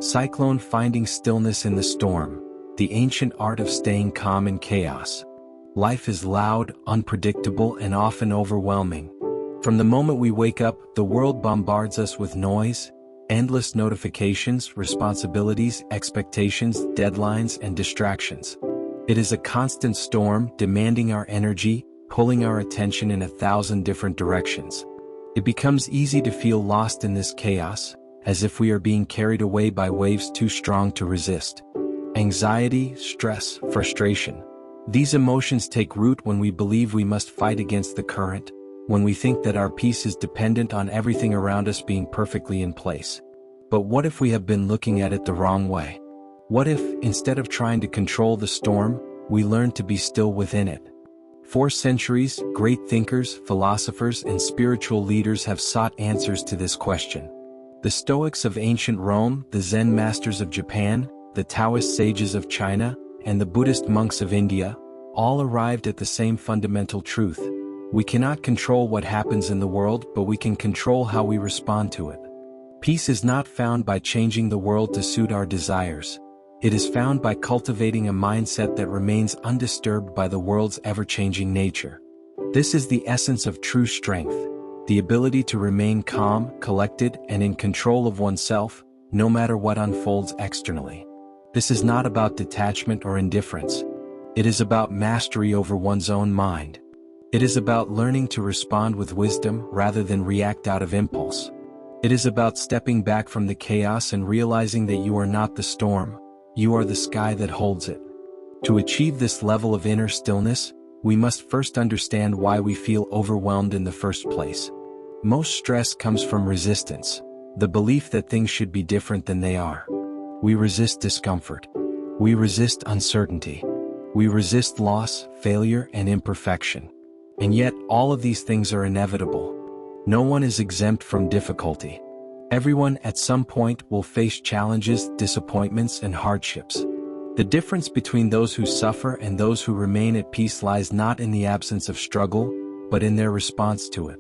Cyclone finding stillness in the storm, the ancient art of staying calm in chaos. Life is loud, unpredictable, and often overwhelming. From the moment we wake up, the world bombards us with noise, endless notifications, responsibilities, expectations, deadlines, and distractions. It is a constant storm, demanding our energy, pulling our attention in 1,000 different directions. It becomes easy to feel lost in this chaos, as if we are being carried away by waves too strong to resist. Anxiety, stress, frustration. These emotions take root when we believe we must fight against the current, when we think that our peace is dependent on everything around us being perfectly in place. But what if we have been looking at it the wrong way? What if, instead of trying to control the storm, we learn to be still within it? For centuries, great thinkers, philosophers, and spiritual leaders have sought answers to this question. The Stoics of ancient Rome, the Zen masters of Japan, the Taoist sages of China, and the Buddhist monks of India, all arrived at the same fundamental truth. We cannot control what happens in the world, but we can control how we respond to it. Peace is not found by changing the world to suit our desires. It is found by cultivating a mindset that remains undisturbed by the world's ever-changing nature. This is the essence of true strength, the ability to remain calm, collected, and in control of oneself, no matter what unfolds externally. This is not about detachment or indifference. It is about mastery over one's own mind. It is about learning to respond with wisdom rather than react out of impulse. It is about stepping back from the chaos and realizing that you are not the storm, you are the sky that holds it. To achieve this level of inner stillness, we must first understand why we feel overwhelmed in the first place. Most stress comes from resistance, the belief that things should be different than they are. We resist discomfort. We resist uncertainty. We resist loss, failure, and imperfection. And yet, all of these things are inevitable. No one is exempt from difficulty. Everyone at some point will face challenges, disappointments, and hardships. The difference between those who suffer and those who remain at peace lies not in the absence of struggle, but in their response to it.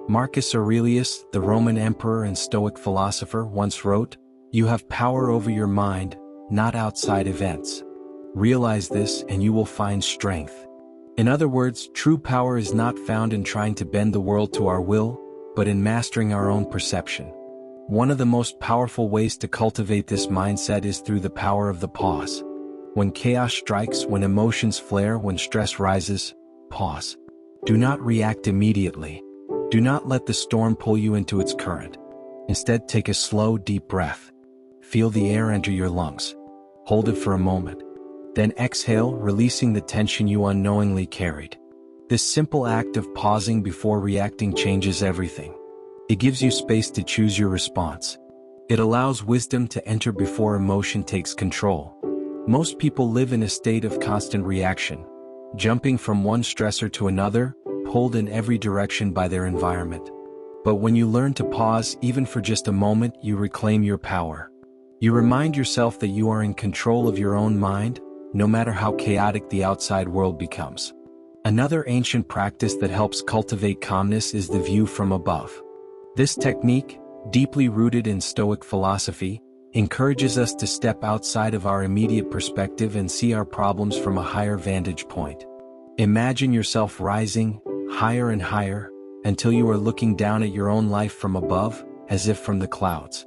Marcus Aurelius, the Roman emperor and Stoic philosopher, once wrote, "You have power over your mind, not outside events. Realize this and you will find strength." In other words, true power is not found in trying to bend the world to our will, but in mastering our own perception. One of the most powerful ways to cultivate this mindset is through the power of the pause. When chaos strikes, when emotions flare, when stress rises, pause. Do not react immediately. Do not let the storm pull you into its current. Instead, take a slow, deep breath. Feel the air enter your lungs. Hold it for a moment. Then exhale, releasing the tension you unknowingly carried. This simple act of pausing before reacting changes everything. It gives you space to choose your response. It allows wisdom to enter before emotion takes control. Most people live in a state of constant reaction, jumping from one stressor to another, pulled in every direction by their environment. But when you learn to pause, even for just a moment, you reclaim your power. You remind yourself that you are in control of your own mind, no matter how chaotic the outside world becomes. Another ancient practice that helps cultivate calmness is the view from above. This technique, deeply rooted in Stoic philosophy, encourages us to step outside of our immediate perspective and see our problems from a higher vantage point. Imagine yourself rising, higher and higher, until you are looking down at your own life from above, as if from the clouds.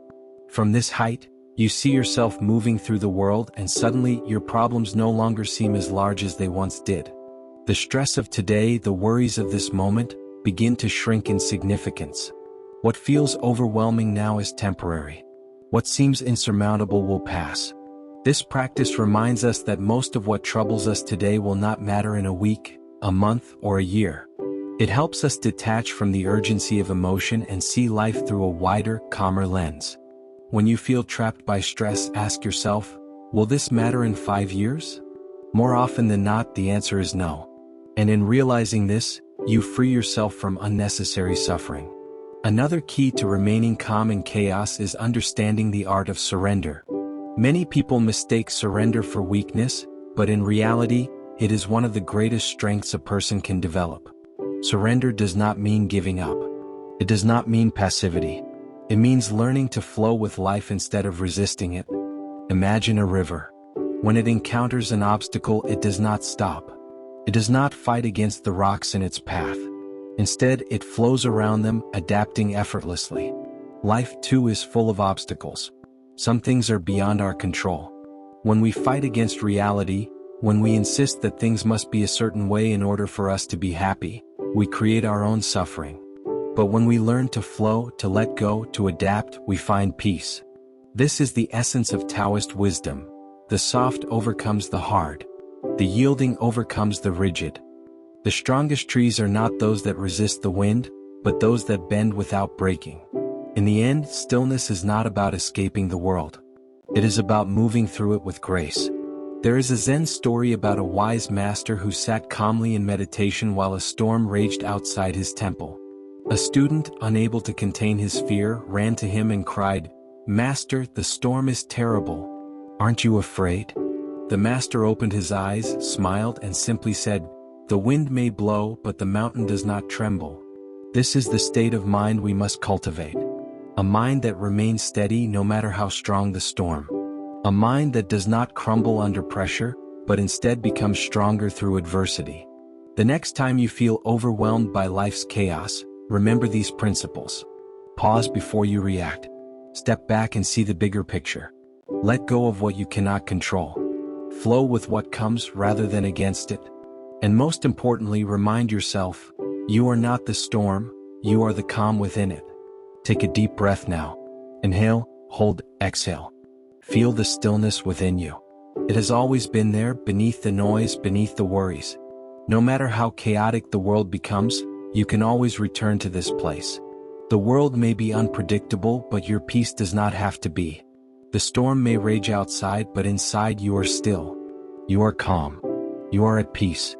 From this height, you see yourself moving through the world, and suddenly your problems no longer seem as large as they once did. The stress of today, the worries of this moment, begin to shrink in significance. What feels overwhelming now is temporary. What seems insurmountable will pass. This practice reminds us that most of what troubles us today will not matter in a week, a month, or a year. It helps us detach from the urgency of emotion and see life through a wider, calmer lens. When you feel trapped by stress, ask yourself, will this matter in 5 years? More often than not, the answer is no. And in realizing this, you free yourself from unnecessary suffering. Another key to remaining calm in chaos is understanding the art of surrender. Many people mistake surrender for weakness, but in reality, it is one of the greatest strengths a person can develop. Surrender does not mean giving up. It does not mean passivity. It means learning to flow with life instead of resisting it. Imagine a river. When it encounters an obstacle, it does not stop. It does not fight against the rocks in its path. Instead, it flows around them, adapting effortlessly. Life too is full of obstacles. Some things are beyond our control. When we fight against reality, when we insist that things must be a certain way in order for us to be happy, we create our own suffering. But when we learn to flow, to let go, to adapt, we find peace. This is the essence of Taoist wisdom. The soft overcomes the hard. The yielding overcomes the rigid. The strongest trees are not those that resist the wind, but those that bend without breaking. In the end, stillness is not about escaping the world. It is about moving through it with grace. There is a Zen story about a wise master who sat calmly in meditation while a storm raged outside his temple. A student, unable to contain his fear, ran to him and cried, "Master, the storm is terrible. Aren't you afraid?" The master opened his eyes, smiled, and simply said, "The wind may blow, but the mountain does not tremble." This is the state of mind we must cultivate. A mind that remains steady no matter how strong the storm. A mind that does not crumble under pressure, but instead becomes stronger through adversity. The next time you feel overwhelmed by life's chaos, remember these principles. Pause before you react. Step back and see the bigger picture. Let go of what you cannot control. Flow with what comes rather than against it. And most importantly, remind yourself, you are not the storm, you are the calm within it. Take a deep breath now. Inhale, hold, exhale. Feel the stillness within you. It has always been there, beneath the noise, beneath the worries. No matter how chaotic the world becomes, you can always return to this place. The world may be unpredictable, but your peace does not have to be. The storm may rage outside, but inside you are still. You are calm. You are at peace.